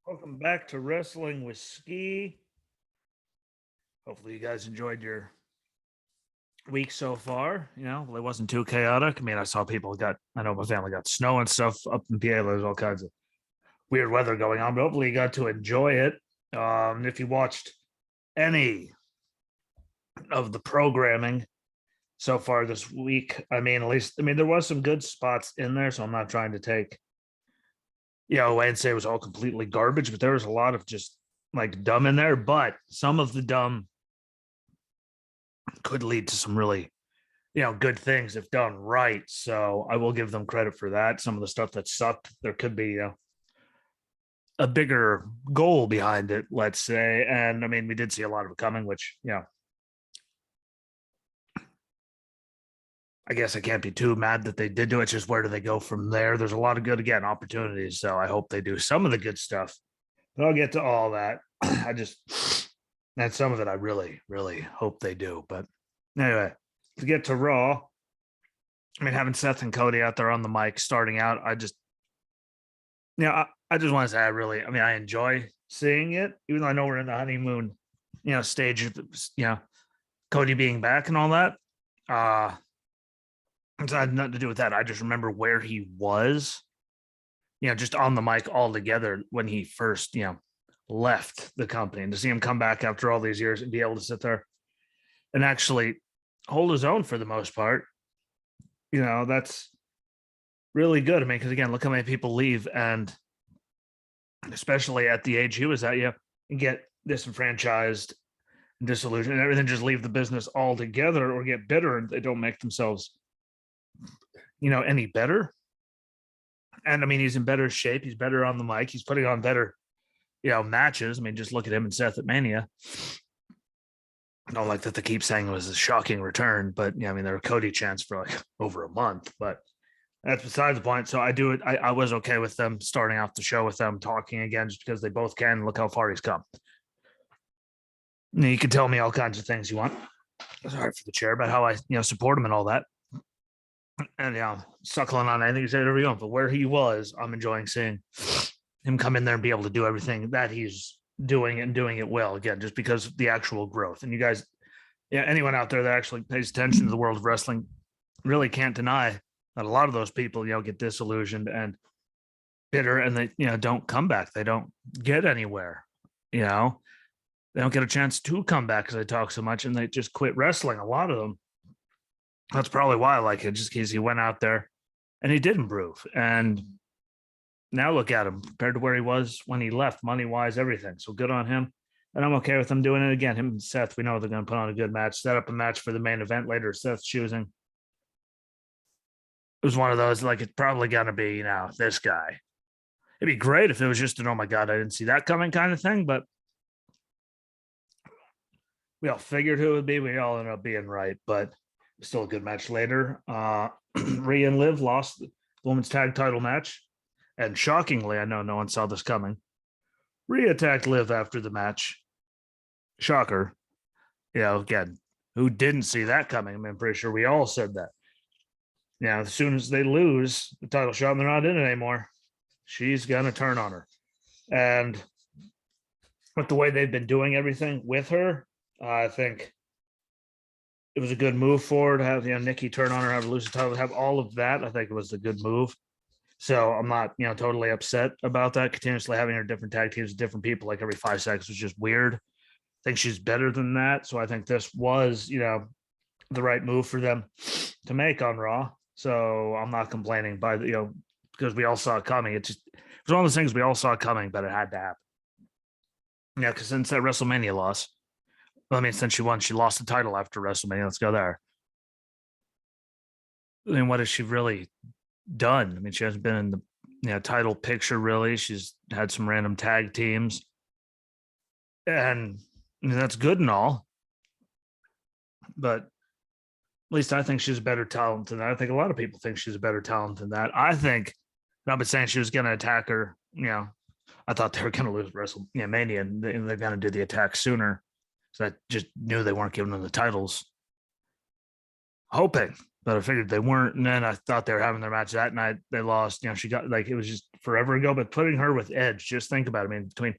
Welcome back to Wrestling with Ski. Hopefully, you guys enjoyed your week so far. It wasn't too chaotic. I mean, I saw I know my family got snow and stuff up in PA. There's all kinds of weird weather going on, but hopefully, you got to enjoy it. If you watched any of the programming so far this week, there was some good spots in there. So I'm not trying to take, away and say it was all completely garbage, but there was a lot of just like dumb in there. But some of the dumb could lead to some really, good things if done right. So I will give them credit for that. Some of the stuff that sucked, there could be, a bigger goal behind it, let's say. And I mean, we did see a lot of it coming, which, I guess I can't be too mad that they did do it. It's just where do they go from there? There's a lot of good, again, opportunities. So I hope they do some of the good stuff. But I'll get to all that. And some of it I really, really hope they do. But anyway, to get to Raw, I mean, having Seth and Cody out there on the mic starting out, I just want to say I enjoy seeing it, even though I know we're in the honeymoon, stage of, Cody being back and all that. It had nothing to do with that. I just remember where he was, just on the mic altogether when he first, left the company, and to see him come back after all these years and be able to sit there and actually hold his own for the most part, that's really good. I mean, because again, look how many people leave, and especially at the age he was at, and get disenfranchised, disillusioned, and everything, just leave the business altogether or get bitter and they don't make themselves, any better. And I mean, he's in better shape. He's better on the mic. He's putting on better, matches. I mean, just look at him and Seth at Mania. I don't like that they keep saying it was a shocking return, but I mean, there were Cody chants for like over a month, but that's besides the point. So I was okay with them starting off the show with them talking again, just because they both can. Look how far he's come. You can tell me all kinds of things you want. Sorry for the chair, about how I, support him and all that. And suckling on anything you say whatever you want, but where he was, I'm enjoying seeing him come in there and be able to do everything that he's doing and doing it well, again, just because of the actual growth. And you guys, anyone out there that actually pays attention to the world of wrestling really can't deny that a lot of those people, get disillusioned and bitter, and they, don't come back. They don't get anywhere. They don't get a chance to come back because they talk so much, and they just quit wrestling. A lot of them. That's probably why I like it, just because he went out there and he did improve. And now look at him compared to where he was when he left, money wise, everything. So good on him. And I'm okay with him doing it again. Him and Seth, we know they're going to put on a good match, set up a match for the main event later. Seth's choosing. It was one of those, like, it's probably going to be, this guy. It'd be great if it was just an, oh my God, I didn't see that coming kind of thing. But we all figured who it would be. We all ended up being right. But still a good match later. Rhea and Liv lost the women's tag title match. And shockingly, I know no one saw this coming, Rhea attacked Liv after the match. Shocker. Again, who didn't see that coming? I mean, I'm pretty sure we all said that. As soon as they lose the title shot and they're not in it anymore, she's going to turn on her. And with the way they've been doing everything with her, I think it was a good move for her to have, Nikki turn on her, have her lose the title, have all of that. I think it was a good move. So I'm not, totally upset about that. Continuously having her different tag teams, different people, like every 5 seconds, was just weird. I think she's better than that. So I think this was, the right move for them to make on Raw. So I'm not complaining because we all saw it coming. It was one of those things we all saw coming, but it had to happen. Because since that WrestleMania loss, since she won, she lost the title after WrestleMania. Let's go there. I mean, what has she really done? I mean, she hasn't been in the title picture really. She's had some random tag teams, and that's good and all. But at least I think she's a better talent than that. I think a lot of people think she's a better talent than that. I think I've been saying she was going to attack her. I thought they were going to lose WrestleMania, and they're going to do the attack sooner. So I just knew they weren't giving them the titles. Hoping, but I figured they weren't. And then I thought they were having their match that night. They lost. You know, she got like it was just forever ago. But putting her with Edge, just think about it. I mean, between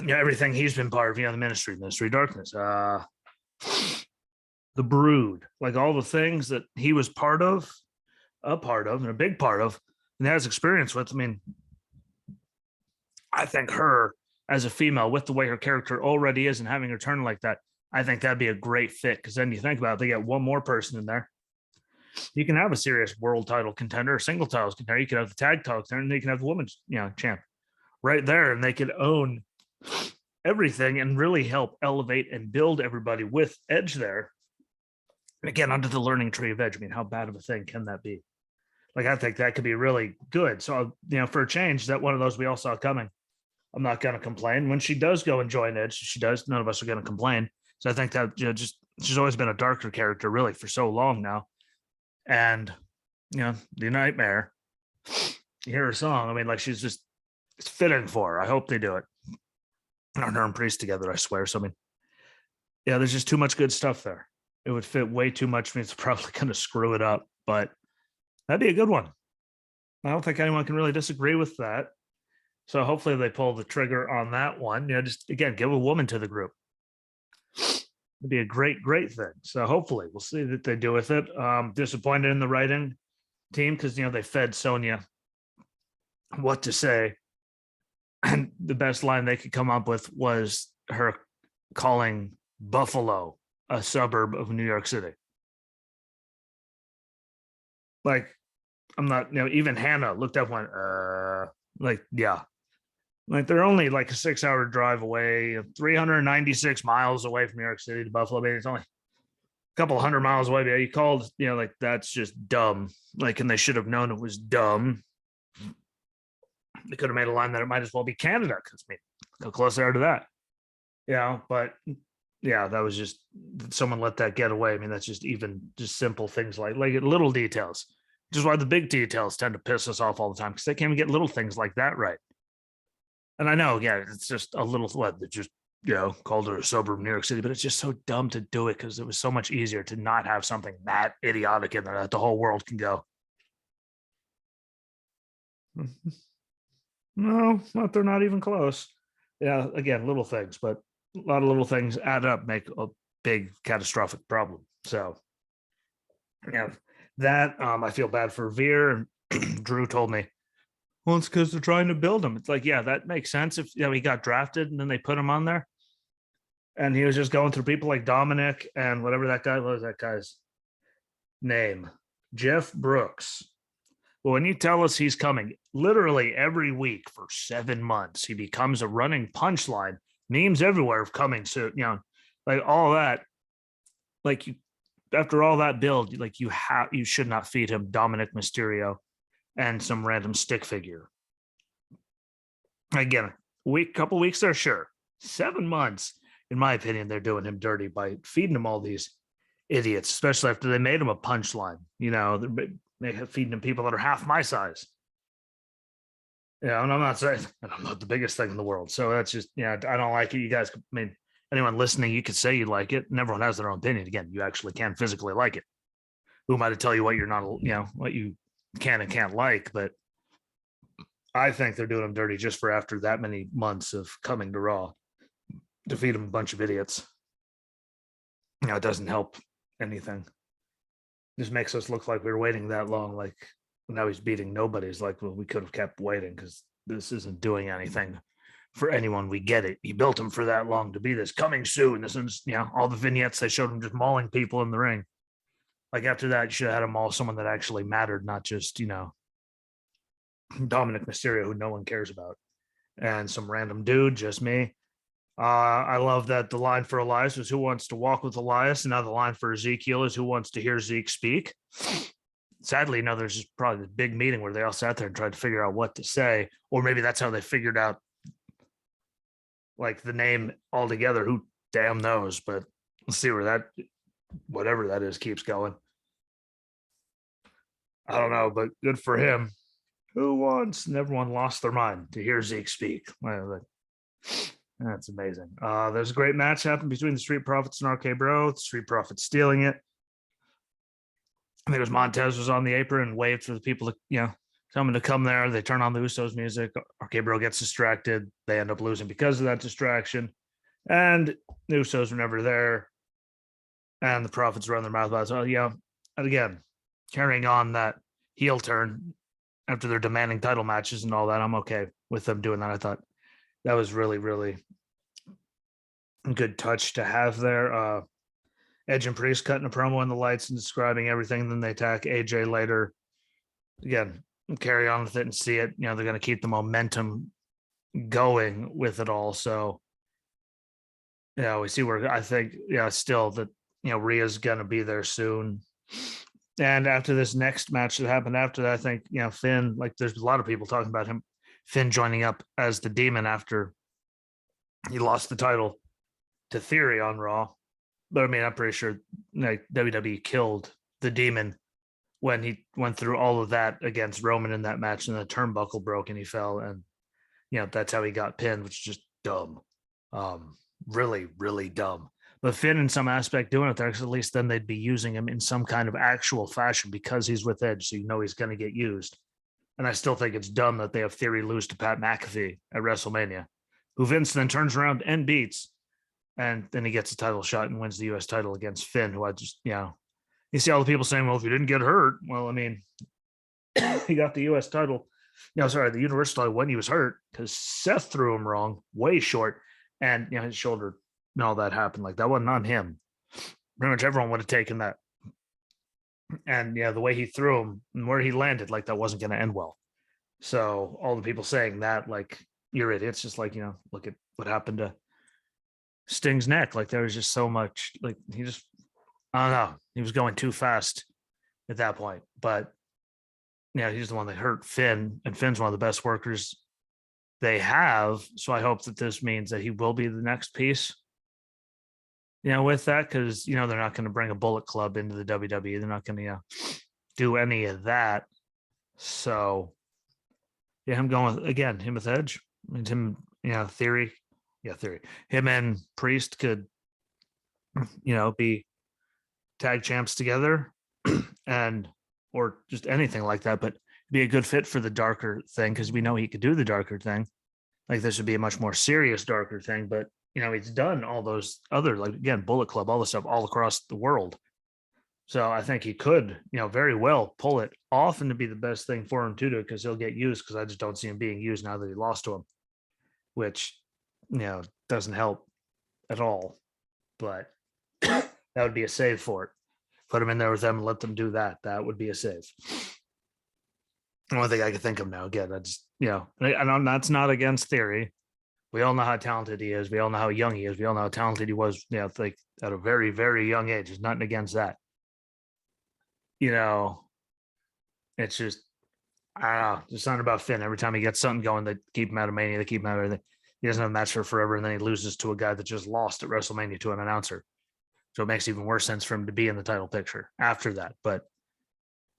everything he's been part of, the Ministry of Darkness, the Brood, like all the things that he was a part of, and a big part of, and has experience with. I mean, I think her as a female, with the way her character already is, and having her turn like that, I think that'd be a great fit. Because then you think about it, they get one more person in there. You can have a serious world title contender, a single titles contender. You can have the tag title contender, and you can have the women's, champ right there, and they could own everything and really help elevate and build everybody with Edge there. And again, under the learning tree of Edge. I mean, how bad of a thing can that be? Like, I think that could be really good. So, for a change, that one of those we all saw coming. I'm not going to complain. When she does go and join Edge, she does. None of us are going to complain. So I think that just she's always been a darker character, really, for so long now. And the Nightmare, you hear her song. I mean, like she's just it's fitting for her. I hope they do it. Her and Priest together, I swear. So I mean, yeah, there's just too much good stuff there. It would fit way too much. I mean, it's probably going to screw it up, but that'd be a good one. I don't think anyone can really disagree with that. So hopefully they pull the trigger on that one. Just again, give a woman to the group. It'd be a great, great thing. So hopefully we'll see that they do with it. Disappointed in the writing team because they fed Sonya what to say. And the best line they could come up with was her calling Buffalo a suburb of New York City. Like, I'm not, even Hannah looked up, went, yeah. Like, they're only like a 6-hour drive away, 396 miles away from New York City to Buffalo. Maybe it's only a couple hundred miles away. But you called, like, that's just dumb. Like, and they should have known it was dumb. They could have made a line that it might as well be Canada because how close they are to that. But yeah, that was just someone let that get away. I mean, that's just simple things like little details, which is why the big details tend to piss us off all the time because they can't even get little things like that right. And I know, it's just a little what that just called her a suburb of New York City, but it's just so dumb to do it because it was so much easier to not have something that idiotic in there that the whole world can go. No, they're not even close. Yeah, again, little things, but a lot of little things add up, make a big catastrophic problem. So, that I feel bad for Veer. And Drew told me, well, it's because they're trying to build him. It's like, yeah, that makes sense. If he got drafted and then they put him on there, and he was just going through people like Dominic and whatever that guy was, that guy's name, Jeff Brooks. Well, when you tell us he's coming literally every week for 7 months, he becomes a running punchline. Memes everywhere of coming soon. Like all that. Like after all that build, like you should not feed him Dominic Mysterio and some random stick figure. Again, couple weeks there, sure. 7 months, in my opinion, they're doing him dirty by feeding him all these idiots, especially after they made him a punchline. They have feeding him people that are half my size. And I'm not saying, and I'm not the biggest thing in the world. So that's just, I don't like it. You guys, anyone listening, you could say you like it, and everyone has their own opinion. Again, you actually can physically like it. Who am I to tell you what you're not, what you can and can't like? But I think they're doing them dirty just for after that many months of coming to Raw to feed them a bunch of idiots. It doesn't help anything. It just makes us look like we were waiting that long. Like now he's beating nobody's. Like, well, we could have kept waiting because this isn't doing anything for anyone. We get it. You built him for that long to be this coming soon. This is, all the vignettes they showed him just mauling people in the ring. Like after that, you should have had him maul someone that actually mattered, not just, Dominic Mysterio, who no one cares about, and some random dude, just me. I love that the line for Elias was who wants to walk with Elias, and now the line for Ezekiel is who wants to hear Zeke speak. Sadly, there's just probably this big meeting where they all sat there and tried to figure out what to say, or maybe that's how they figured out like the name altogether. Who damn knows? But let's see where that, whatever that is, keeps going. I don't know, but good for him. Who wants? And everyone lost their mind to hear Zeke speak. That's amazing. There's a great match happened between the Street Profits and RK Bro. The Street Profits stealing it. I think it was Montez was on the apron and waved for the people to, coming to come there. They turn on the Usos music. Gabriel gets distracted. They end up losing because of that distraction. And the Usos were never there. And the Profits run their mouth about it. So, and again, carrying on that heel turn after they're demanding title matches and all that, I'm okay with them doing that. I thought that was really, really a good touch to have there. Edge and Priest cutting a promo in the lights and describing everything. Then they attack AJ later. Again, carry on with it and see it. They're going to keep the momentum going with it all. So, we see where I think, still that, Rhea's going to be there soon. And after this next match that happened after that, I think, Finn, like there's a lot of people talking about him, Finn joining up as the Demon after he lost the title to Theory on Raw. But I mean, I'm pretty sure WWE killed the Demon when he went through all of that against Roman in that match, and the turnbuckle broke and he fell, and that's how he got pinned, which is just dumb, really, really dumb. But Finn, in some aspect, doing it there, because at least then they'd be using him in some kind of actual fashion because he's with Edge, so he's going to get used. And I still think it's dumb that they have Theory lose to Pat McAfee at WrestleMania, who Vince then turns around and beats, and then he gets a title shot and wins the U.S. title against Finn, who I just, you see all the people saying, well, if you didn't get hurt, well, I mean, he got the U.S. title, the Universal title when he was hurt, because Seth threw him wrong, way short, and, his shoulder and all that happened. Like, that wasn't on him. Pretty much everyone would have taken that. And, the way he threw him and where he landed, like, that wasn't going to end well. So all the people saying that, like, you're idiots, just like, look at what happened to Sting's neck. Like, there was just so much, like, I don't know, he was going too fast at that point. But he's the one that hurt Finn, and Finn's one of the best workers they have. So I hope that this means that he will be the next piece, with that, because they're not going to bring a Bullet Club into the WWE. They're not going to do any of that. So him going again, him with Edge, and him, Theory. Theory. Him and Priest could, be tag champs together and or just anything like that, but be a good fit for the darker thing, because we know he could do the darker thing. Like, this would be a much more serious darker thing, but he's done all those other, like, again, Bullet Club, all this stuff all across the world. So I think he could, very well pull it off, and to be the best thing for him to do, because he'll get used, because I just don't see him being used now that he lost to him, which doesn't help at all. But that would be a save for it. Put him in there with them and let them do that. That would be a save. The only thing I can think of now, again, that's, and that's not against Theory. We all know how talented he is. We all know how young he is. We all know how talented he was, like at a very, very young age. There's nothing against that. It's just, I don't know, there's something about Finn. Every time he gets something going, they keep him out of Mania. They keep him out of everything. He doesn't have a match for forever, and then he loses to a guy that just lost at WrestleMania to an announcer. So it makes even worse sense for him to be in the title picture after that. But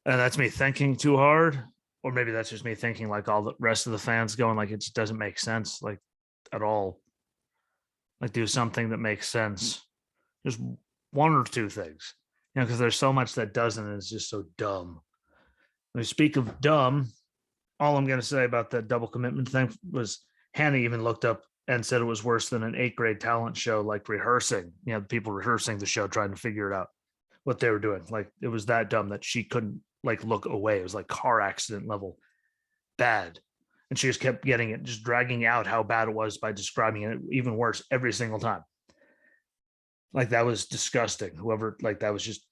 that's me thinking too hard, or maybe that's just me thinking like all the rest of the fans going, like, it just doesn't make sense, like, at all. Like, do something that makes sense. Just one or two things, because there's so much that doesn't, and it's just so dumb. When we speak of dumb, all I'm going to say about that double commitment thing was Hannah even looked up and said it was worse than an 8th grade talent show, like rehearsing, people rehearsing the show, trying to figure it out, what they were doing. Like, it was that dumb that she couldn't, like, look away. It was like car accident level bad. And she just kept getting it, just dragging out how bad it was by describing it even worse every single time. Like, that was disgusting. Whoever, like, that was just,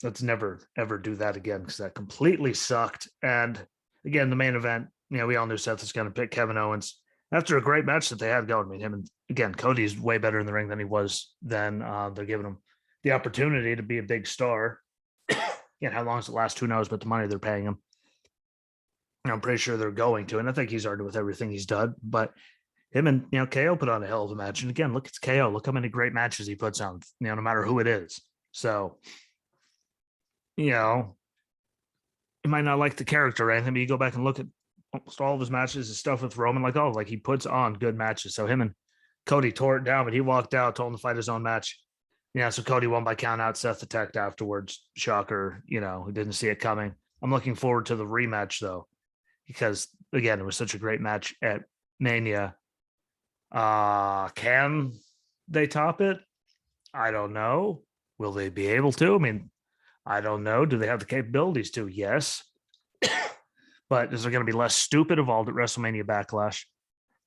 let's never, ever do that again, because that completely sucked. And again, the main event, we all knew Seth was going to pick Kevin Owens after a great match that they had going. I mean, him and, again, Cody's way better in the ring than he was then. They're giving him the opportunity to be a big star. How long does it last? Who knows? But the money they're paying him, I'm pretty sure they're going to. And I think he's already with everything he's done. But him and, KO put on a hell of a match. And again, look, it's KO. Look how many great matches he puts on, no matter who it is. So, you might not like the character or anything, but you go back and look at almost all of his matches, his stuff with Roman, like he puts on good matches. So him and Cody tore it down, but he walked out, told him to fight his own match. Yeah, so Cody won by count out. Seth attacked afterwards. Shocker, who didn't see it coming. I'm looking forward to the rematch though, because again, it was such a great match at Mania. Can they top it? I don't know. Will they be able to? I mean, I don't know. Do they have the capabilities to? Yes. But is there going to be less stupid involved at WrestleMania Backlash?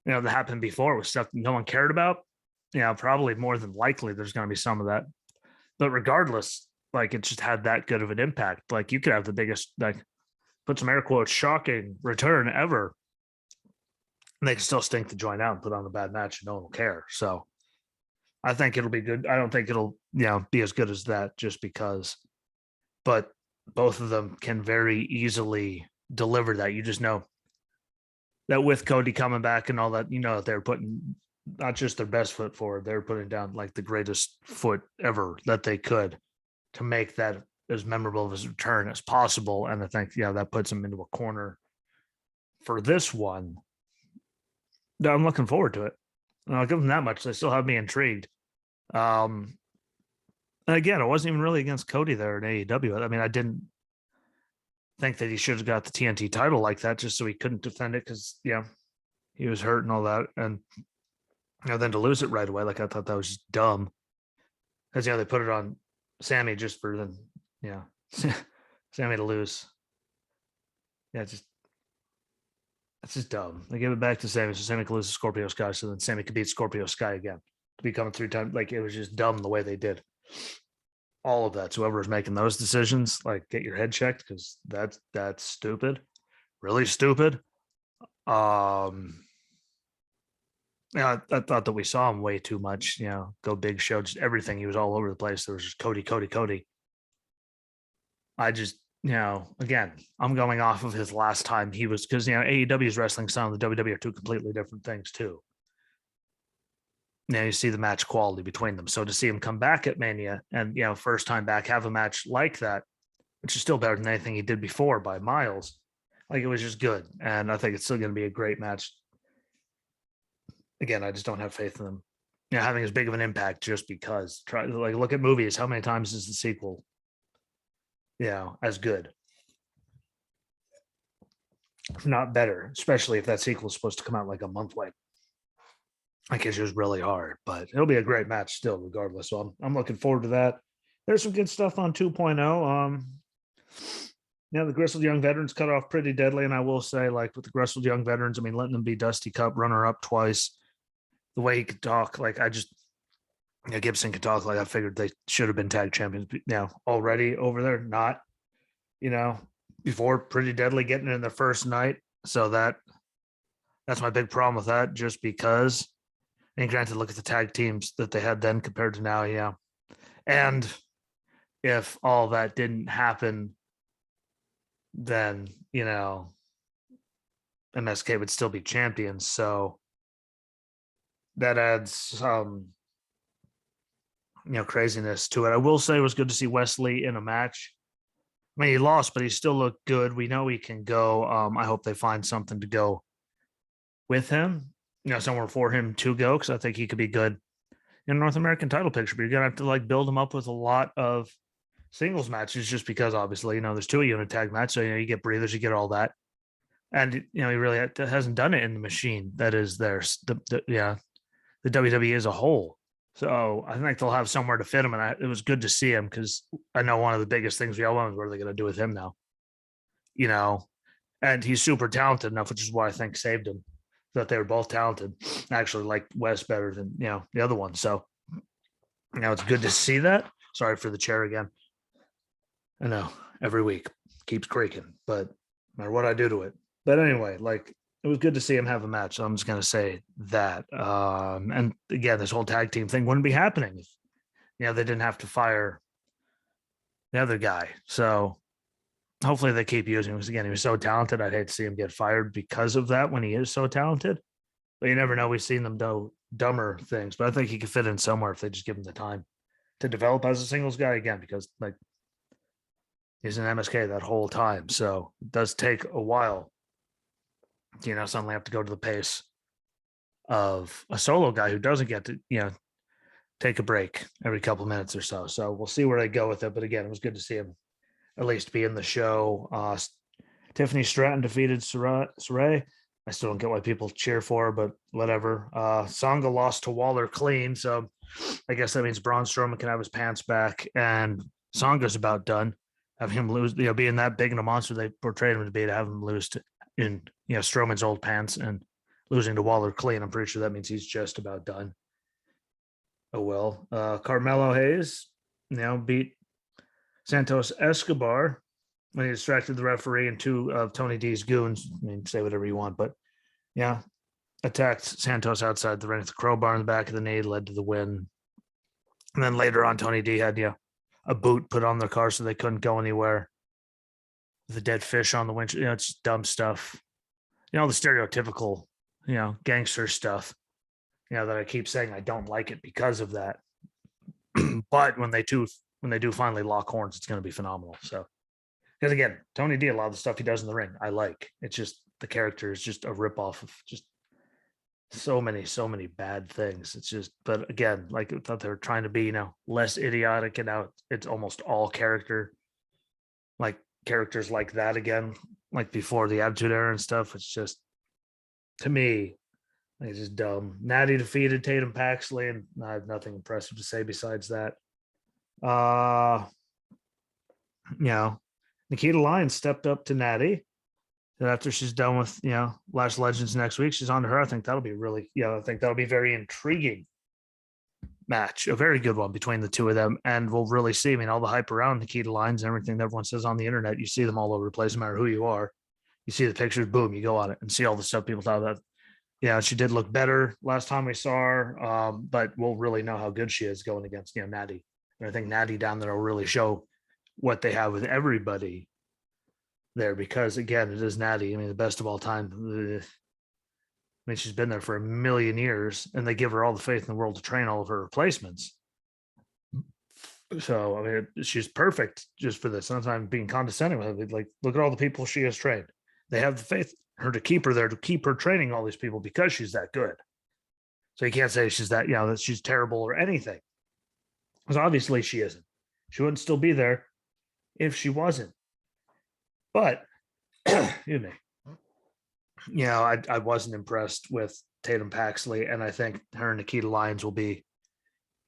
That happened before with stuff no one cared about. Probably more than likely there's going to be some of that. But regardless, like it just had that good of an impact. Like you could have the biggest, like, put some air quotes, shocking return ever. And they can still stink to join out and put on a bad match and no one will care. So I think it'll be good. I don't think it'll, be as good as that just because, but both of them can very easily deliver that. You just know that with Cody coming back and all that, they're putting not just their best foot forward, they're putting down like the greatest foot ever that they could to make that as memorable of his return as possible. And I think, that puts him into a corner for this one. I'm looking forward to it. I'll give them that much. They still have me intrigued. And again, it wasn't even really against Cody there in AEW. I mean, I didn't think that he should have got the TNT title like that just so he couldn't defend it because, he was hurt and all that. And, then to lose it right away, like I thought that was just dumb. Because, they put it on Sammy just for them, Sammy to lose. Yeah, that's just dumb. They give it back to Sammy so Sammy could lose to Scorpio Sky so then Sammy could beat Scorpio Sky again to become a 3-time. Like it was just dumb the way they did all of that. So whoever was making those decisions, like get your head checked because that's stupid, really stupid. I thought that we saw him way too much. Go big show, just everything. He was all over the place. There was just Cody, Cody, Cody. I just, again, I'm going off of his last time he was because AEW's wrestling style and the WWE are two completely different things too. You see the match quality between them. So to see him come back at Mania and first time back have a match like that, which is still better than anything he did before by miles, like it was just good. And I think it's still going to be a great match. Again, I just don't have faith in them, having as big of an impact just because. Look at movies. How many times is the sequel, as good? If not better, especially if that sequel is supposed to come out like a month late. I guess it was really hard, but it'll be a great match still, regardless. So I'm looking forward to that. There's some good stuff on 2.0. The Gristled Young Veterans cut off pretty deadly, and I will say, like with the Gristled Young Veterans, I mean, letting them be Dusty Cup runner up twice, the way he could talk, like I just, Gibson could talk like I figured they should have been tag champions already over there, not, before Pretty Deadly getting it in the first night. So that's my big problem with that, just because. And granted, look at the tag teams that they had then compared to now, And if all that didn't happen, then, MSK would still be champions. So that adds some, craziness to it. I will say it was good to see Wesley in a match. I mean, he lost, but he still looked good. We know he can go. I hope they find something to go with him, somewhere for him to go, because I think he could be good in North American title picture. But you're gonna have to build him up with a lot of singles matches, just because obviously there's 2 unit tag match, so you get breathers, you get all that, and he really hasn't done it in the machine that is there. The WWE as a whole. So I think they'll have somewhere to fit him, and it was good to see him because I know one of the biggest things we all want is what are they going to do with him now, and he's super talented enough, which is why I think saved him. That they were both talented. I actually like Wes better than the other one. So it's good to see that. Sorry for the chair again. I know every week keeps creaking, but no matter what I do to it. But anyway, it was good to see him have a match. So I'm just gonna say that. And again, this whole tag team thing wouldn't be happening if they didn't have to fire the other guy. So hopefully they keep using him because again, he was so talented. I'd hate to see him get fired because of that when he is so talented. But you never know. We've seen them do dumber things, but I think he could fit in somewhere if they just give him the time to develop as a singles guy again, because he's in MSK that whole time. So it does take a while to, suddenly have to go to the pace of a solo guy who doesn't get to, take a break every couple minutes or so. So we'll see where they go with it. But again, it was good to see him at least be in the show. Tiffany Stratton defeated Saray. I still don't get why people cheer for her, but whatever. Sangha lost to Waller clean, so I guess that means Braun Strowman can have his pants back, and Sanga's about done. Have him lose, being that big and a monster they portrayed him to be, to have him lose in Strowman's old pants and losing to Waller clean. I'm pretty sure that means he's just about done. Oh well. Carmelo Hayes, beat Santos Escobar when he distracted the referee and two of Tony D's goons. I mean, say whatever you want, but yeah, attacked Santos outside the ring with the crowbar in the back of the knee, led to the win. And then later on, Tony D had a boot put on their car so they couldn't go anywhere. The dead fish on the windshield, it's dumb stuff. The stereotypical, gangster stuff. That I keep saying I don't like it because of that. But when they do finally lock horns, it's going to be phenomenal. So, because again, Tony D, a lot of the stuff he does in the ring, I like. It's just the character is just a ripoff of just so many bad things. It's just, but again, like I thought they were trying to be, less idiotic, and now it's almost all character, like characters like that again, like before the Attitude Era and stuff. It's just, to me, it's just dumb. Natty defeated Tatum Paxley, and I have nothing impressive to say besides that. Nikita Lyons stepped up to Natty. And after she's done with, Lash Legends next week, she's on to her. I think that'll be very intriguing match, a very good one between the two of them. And we'll really see. I mean, all the hype around Nikita Lyons and everything that everyone says on the internet, you see them all over the place, no matter who you are. You see the pictures, boom, you go on it and see all the stuff people talk about. Yeah, she did look better last time we saw her, but we'll really know how good she is going against, Natty. And I think Natty down there will really show what they have with everybody there, because again, it is Natty. I mean, the best of all time. I mean, she's been there for a million years, and they give her all the faith in the world to train all of her replacements. So, I mean, she's perfect just for this. Sometimes being condescending with it, like, look at all the people she has trained. They have the faith in her to keep her there, to keep her training all these people because she's that good. So you can't say she's that, that she's terrible or anything, because obviously she isn't. She wouldn't still be there if she wasn't. But, excuse me, I wasn't impressed with Tatum Paxley, and I think her and Nikita Lyons will be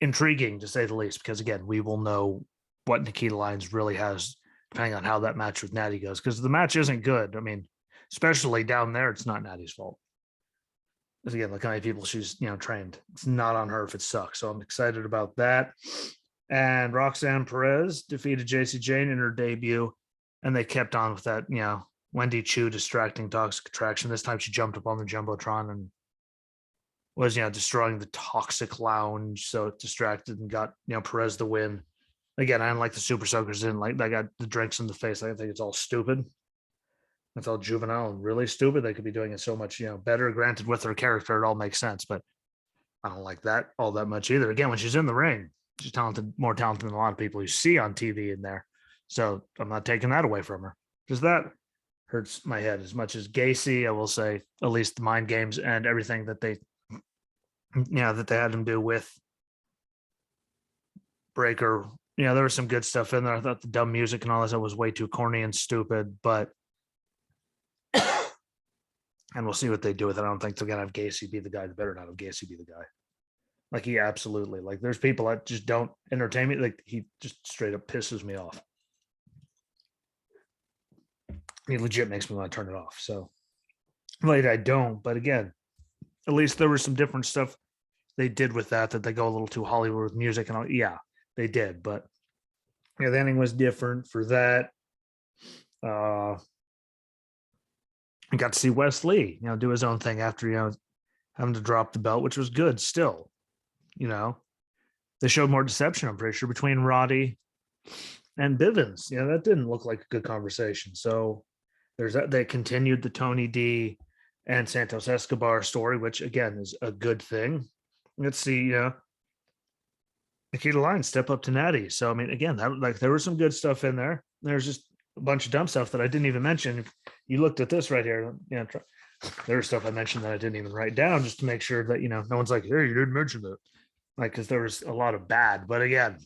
intriguing, to say the least, because, again, we will know what Nikita Lyons really has, depending on how that match with Natty goes, because the match isn't good. I mean, especially down there, it's not Natty's fault. Because, again, look how many people she's, trained. It's not on her if it sucks, so I'm excited about that. And Roxanne Perez defeated JC Jane in her debut. And they kept on with that, Wendy Chu distracting Toxic Attraction. This time she jumped up on the Jumbotron and was, destroying the Toxic Lounge. So it distracted and got, Perez the win. Again, I didn't like the Super Soakers. Didn't like, they got the drinks in the face. I think it's all stupid. It's all juvenile and really stupid. They could be doing it so much, better. Granted, with her character, it all makes sense. But I don't like that all that much either. Again, when she's in the ring, she's talented, more talented than a lot of people you see on TV in there. So I'm not taking that away from her, because that hurts my head as much as Gacy. I will say, at least the mind games and everything that they, that they had him do with Breaker. There was some good stuff in there. I thought the dumb music and all that stuff was way too corny and stupid, but and we'll see what they do with it. I don't think they're gonna have Gacy be the guy. They better not have Gacy be the guy. Like, he absolutely, like, there's people that just don't entertain me. Like, he just straight up pisses me off. He legit makes me want to turn it off. So, like, I don't. But again, at least there was some different stuff they did with that they go a little too Hollywood with music and all. Yeah, they did. But the ending was different for that. I got to see Wes Lee, do his own thing after, having to drop the belt, which was good still. They showed more deception, I'm pretty sure, between Roddy and Bivens. That didn't look like a good conversation. So there's that. They continued the Tony D and Santos Escobar story, which again is a good thing. Let's see, Nikita Lyons step up to Natty. So, I mean, again, there was some good stuff in there. There's just a bunch of dumb stuff that I didn't even mention. If you looked at this right here, there's stuff I mentioned that I didn't even write down, just to make sure that, no one's like, hey, you didn't mention that. like, because there was a lot of bad, but again,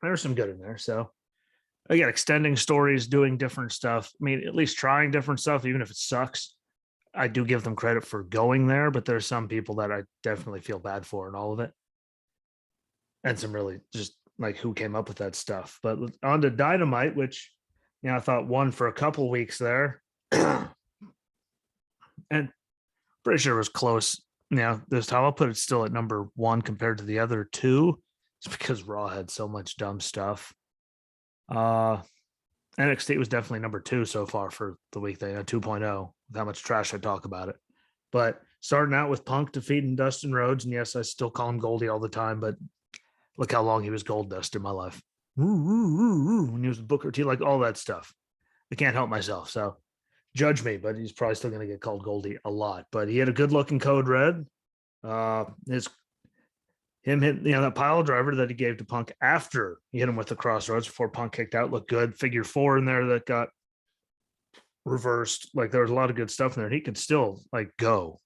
there's some good in there. So again, extending stories, doing different stuff. I mean, at least trying different stuff, even if it sucks. I do give them credit for going there, but there's some people that I definitely feel bad for in all of it. And some really just like who came up with that stuff. But on to Dynamite, which I thought won for a couple weeks there. And pretty sure it was close. This time I'll put it still at number one compared to the other two. It's because Raw had so much dumb stuff. NXT was definitely number two so far for the weekday, 2.0, with how much trash I talk about it. But starting out with Punk defeating Dustin Rhodes, and yes, I still call him Goldie all the time, but look how long he was Gold Dust in my life. When he was with Booker T, like all that stuff. I can't help myself. So judge me, but he's probably still going to get called Goldie a lot. But he had a good looking Code Red. Him hit, that pile driver that he gave to Punk after he hit him with the crossroads before Punk kicked out looked good. Figure four in there that got reversed. Like there was a lot of good stuff in there. He could still like go.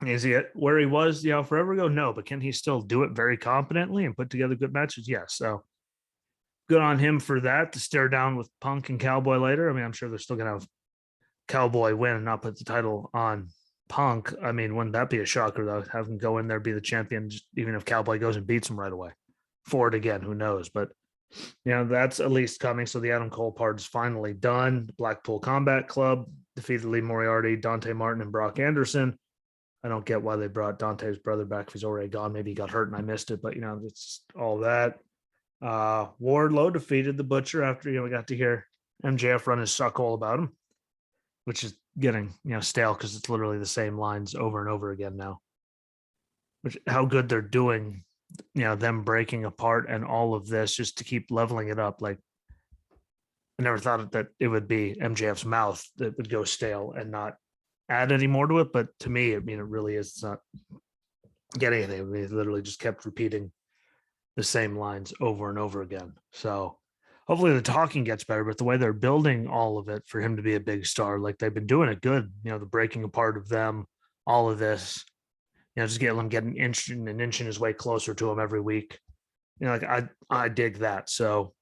Is he at where he was, forever ago? No, but can he still do it very competently and put together good matches? Yes. So good on him for that, to stare down with Punk and Cowboy later. I mean, I'm sure they're still going to have Cowboy win and not put the title on Punk. I mean, wouldn't that be a shocker, though? Have him go in there, be the champion, just, even if Cowboy goes and beats him right away. For it again, who knows? But, that's at least coming. So the Adam Cole part is finally done. Blackpool Combat Club defeated Lee Moriarty, Dante Martin, and Brock Anderson. I don't get why they brought Dante's brother back if he's already gone. Maybe he got hurt and I missed it, but, it's all that. Wardlow defeated the Butcher after, we got to hear MJF run his suck all about him, which is getting, stale because it's literally the same lines over and over again now. Which, how good they're doing, them breaking apart and all of this just to keep leveling it up. Like, I never thought that it would be MJF's mouth that would go stale and not add any more to it. But to me, it really is. It's not getting anything. He literally just kept repeating the same lines over and over again. So hopefully the talking gets better, but the way they're building all of it for him to be a big star, like they've been doing it good, the breaking apart of them, all of this, just get him getting inching his way closer to him every week. Like I dig that. So,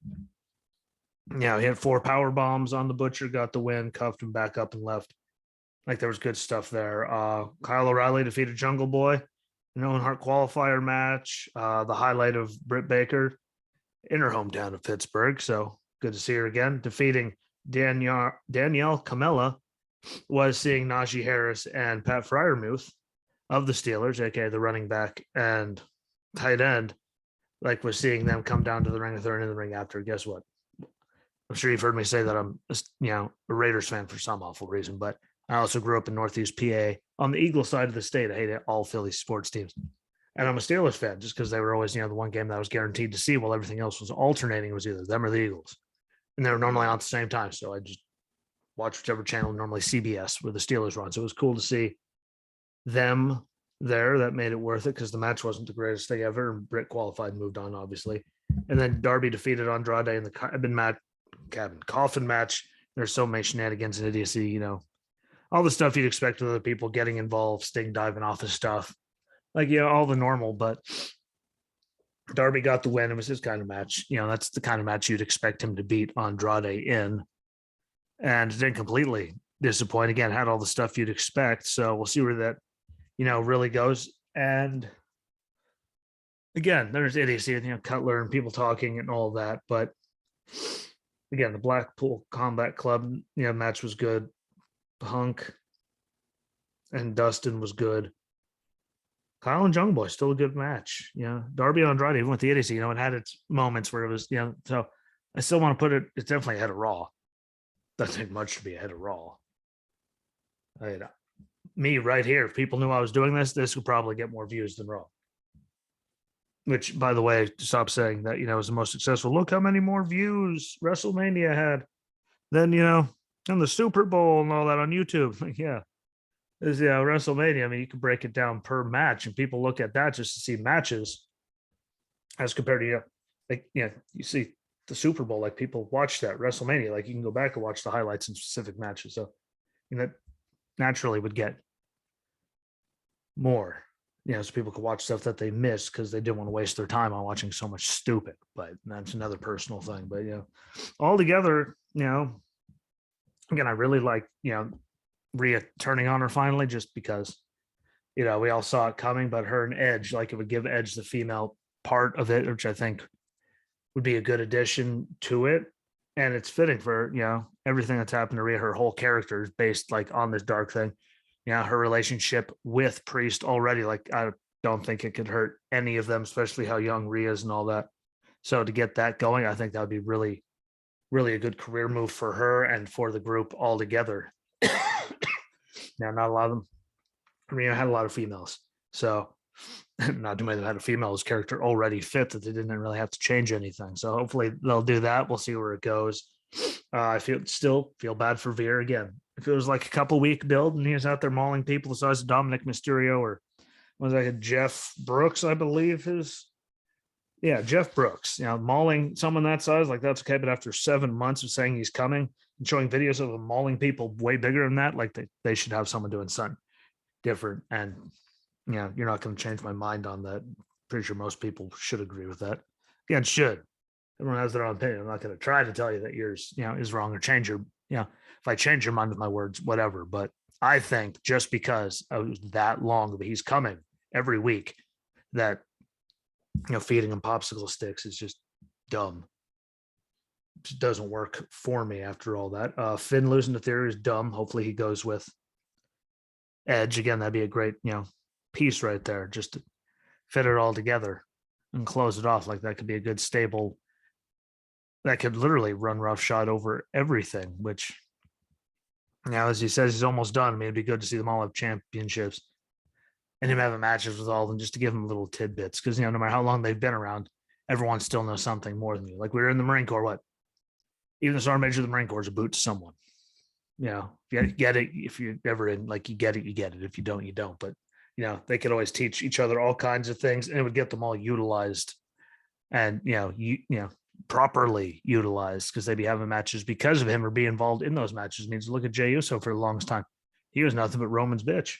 he had 4 power bombs on the Butcher, got the win, cuffed him back up and left. Like there was good stuff there. Kyle O'Reilly defeated Jungle Boy, Owen Hart qualifier match. The highlight of Britt Baker in her hometown of Pittsburgh. So good to see her again. Defeating Danielle Camella was seeing Najee Harris and Pat Fryermuth of the Steelers, aka the running back and tight end, like was seeing them come down to the ring if they're in the ring after. Guess what? I'm sure you've heard me say that I'm a Raiders fan for some awful reason, but I also grew up in Northeast PA on the Eagle side of the state. I hate all Philly sports teams. And I'm a Steelers fan just because they were always, the one game that I was guaranteed to see while everything else was alternating. It was either them or the Eagles. And they were normally on at the same time. So I just watch whichever channel, normally CBS, where the Steelers run. So it was cool to see them there. That made it worth it because the match wasn't the greatest thing ever. And Britt qualified and moved on, obviously. And then Darby defeated Andrade in the coffin match. There's so many shenanigans and idiocy, all the stuff you'd expect with other people getting involved, Sting diving off his stuff. Like, all the normal, but Darby got the win. It was his kind of match. That's the kind of match you'd expect him to beat Andrade in. And didn't completely disappoint. Again, had all the stuff you'd expect. So we'll see where that, really goes. And again, there's idiocy, Cutler and people talking and all that. But again, the Blackpool Combat Club, match was good. Punk and Dustin was good. Kyle and Jungle Boy, still a good match. Darby and Andrade, even with the idiocy, it had its moments where it was, so I still want to put it, it's definitely ahead of Raw. Doesn't take much to be ahead of Raw. Me right here, if people knew I was doing this would probably get more views than Raw. Which, by the way, stop saying that, was the most successful. Look how many more views WrestleMania had than, and the Super Bowl and all that on YouTube. Like, is WrestleMania. I mean, you can break it down per match, and people look at that just to see matches as compared to you see the Super Bowl. Like people watch that WrestleMania. Like you can go back and watch the highlights in specific matches. So that naturally would get more so people could watch stuff that they missed because they didn't want to waste their time on watching so much stupid. But that's another personal thing. But altogether, again, I really like Rhea turning on her finally, just because we all saw it coming, but her and Edge, like, it would give Edge the female part of it, which I think would be a good addition to it. And it's fitting for, everything that's happened to Rhea. Her whole character is based like on this dark thing. Her relationship with Priest already, like, I don't think it could hurt any of them, especially how young Rhea is and all that. So to get that going, I think that would be really, really a good career move for her and for the group altogether. Now, not a lot of them. Rhea had a lot of females, so not too many that had a female's character already fit that they didn't really have to change anything. So hopefully they'll do that. We'll see where it goes. I still feel bad for Veer again. If it was like a couple week build and he was out there mauling people the size of Dominic Mysterio, or was like a Jeff Brooks, I believe Jeff Brooks, mauling someone that size, like, that's okay. But after 7 months of saying he's coming and showing videos of him mauling people way bigger than that, like, they should have someone doing something different. And you're not going to change my mind on that. Pretty sure most people should agree with that. Again, should. Everyone has their own opinion. I'm not going to try to tell you that yours, is wrong, or change your, if I change your mind with my words, whatever. But I think just because it was that long, but he's coming every week, that, feeding him popsicle sticks is just dumb. It just doesn't work for me after all that. Finn losing to Theory is dumb. Hopefully he goes with Edge again. That'd be a great, piece right there, just to fit it all together and close it off. Like, that could be a good stable that could literally run roughshod over everything, which now, as he says, he's almost done. I mean, it'd be good to see them all have championships and him having matches with all of them, just to give them little tidbits. Because, no matter how long they've been around, everyone still knows something more than you. Like, we were in the Marine Corps, even the Sergeant Major of the Marine Corps is a boot to someone. If you get it, if you're ever in, like, you get it, you get it. If you don't, you don't. But they could always teach each other all kinds of things, and it would get them all utilized and, properly utilized, because they'd be having matches because of him, or be involved in those matches. It means, look at Jey Uso for the longest time. He was nothing but Roman's bitch.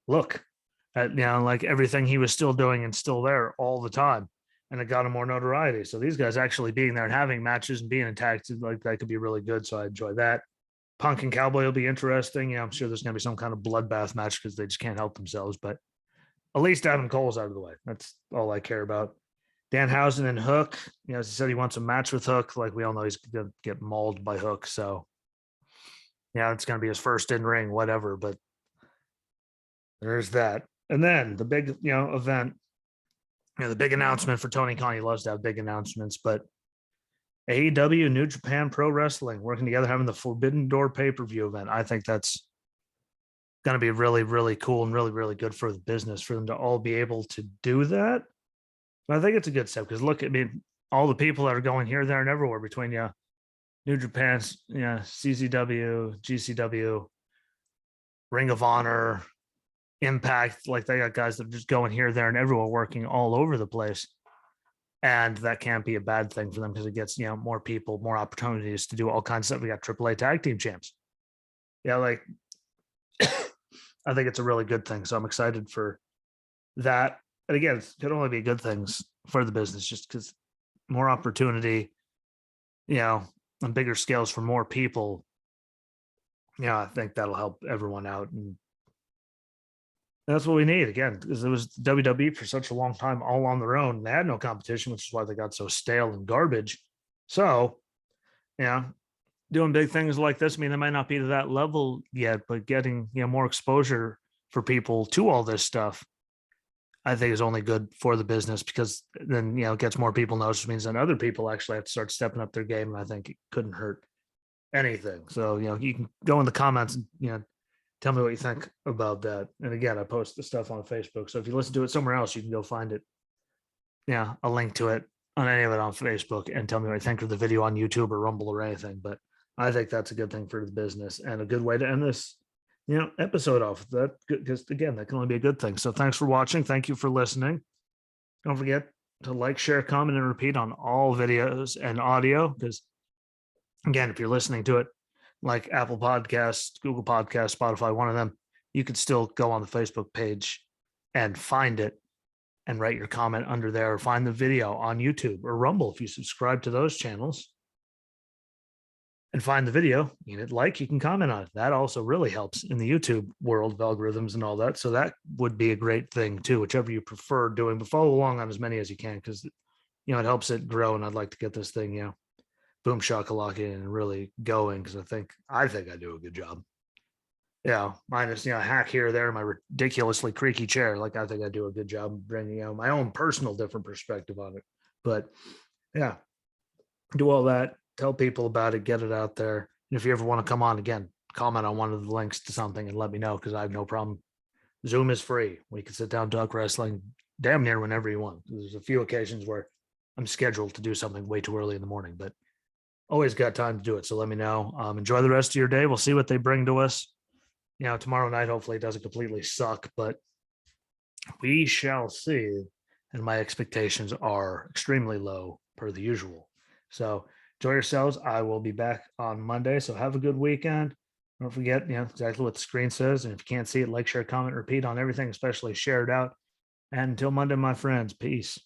Look at, like, everything he was still doing and still there all the time. And it got him more notoriety. So these guys actually being there and having matches and being attacked, like, that could be really good. So I enjoy that. Punk and Cowboy will be interesting. I'm sure there's going to be some kind of bloodbath match because they just can't help themselves. But at least Adam Cole's out of the way. That's all I care about. Danhausen and Hook. As he said, he wants a match with Hook. Like, we all know he's going to get mauled by Hook. So, it's going to be his first in ring, whatever. But there's that. And then the big, event. The big announcement for Tony Khan. He loves to have big announcements, but AEW, New Japan Pro Wrestling, working together, having the Forbidden Door pay-per-view event. I think that's going to be really, really cool and really, really good for the business, for them to all be able to do that. But I think it's a good step, because look, all the people that are going here, there, and everywhere between New Japan's, CZW, GCW, Ring of Honor, Impact. Like, they got guys that are just going here, there, and everywhere, working all over the place. And that can't be a bad thing for them, because it gets, more people, more opportunities to do all kinds of stuff. We got AAA tag team champs. Like, I think it's a really good thing. So I'm excited for that. And again, it could only be good things for the business, just because more opportunity, on bigger scales for more people. I think that'll help everyone out. And that's what we need, again, because it was WWE for such a long time all on their own. They had no competition, which is why they got so stale and garbage. So, doing big things like this, they might not be to that level yet, but getting, more exposure for people to all this stuff, I think is only good for the business, because then, it gets more people noticed, which means then other people actually have to start stepping up their game. And I think it couldn't hurt anything. So, you can go in the comments and, tell me what you think about that. And again, I post the stuff on Facebook. So if you listen to it somewhere else, you can go find it. A link to it on any of it on Facebook, and tell me what you think of the video on YouTube or Rumble or anything. But I think that's a good thing for the business, and a good way to end this, episode off. That, because again, that can only be a good thing. So thanks for watching. Thank you for listening. Don't forget to like, share, comment, and repeat on all videos and audio. Because again, if you're listening to it, like Apple Podcasts, Google Podcasts, Spotify, one of them, you could still go on the Facebook page and find it and write your comment under there, or find the video on YouTube or Rumble if you subscribe to those channels, and find the video. You hit like, you can comment on it. That also really helps in the YouTube world of algorithms and all that. So that would be a great thing too, whichever you prefer doing. But follow along on as many as you can, because it helps it grow. And I'd like to get this thing, boom shakalaka and really going, because I think I do a good job. Yeah, minus a hack here or there, my ridiculously creaky chair. Like, I think I do a good job bringing out my own personal different perspective on it. But yeah, do all that, tell people about it, get it out there. And if you ever want to come on again, comment on one of the links to something and let me know, because I have no problem. Zoom is free. We can sit down, talk wrestling damn near whenever you want. There's a few occasions where I'm scheduled to do something way too early in the morning, but always got time to do it. So let me know. Enjoy the rest of your day. We'll see what they bring to us. Tomorrow night, hopefully it doesn't completely suck, but we shall see. And my expectations are extremely low per the usual. So enjoy yourselves. I will be back on Monday. So have a good weekend. Don't forget, exactly what the screen says. And if you can't see it, like, share, comment, repeat on everything, especially share it out. And until Monday, my friends, peace.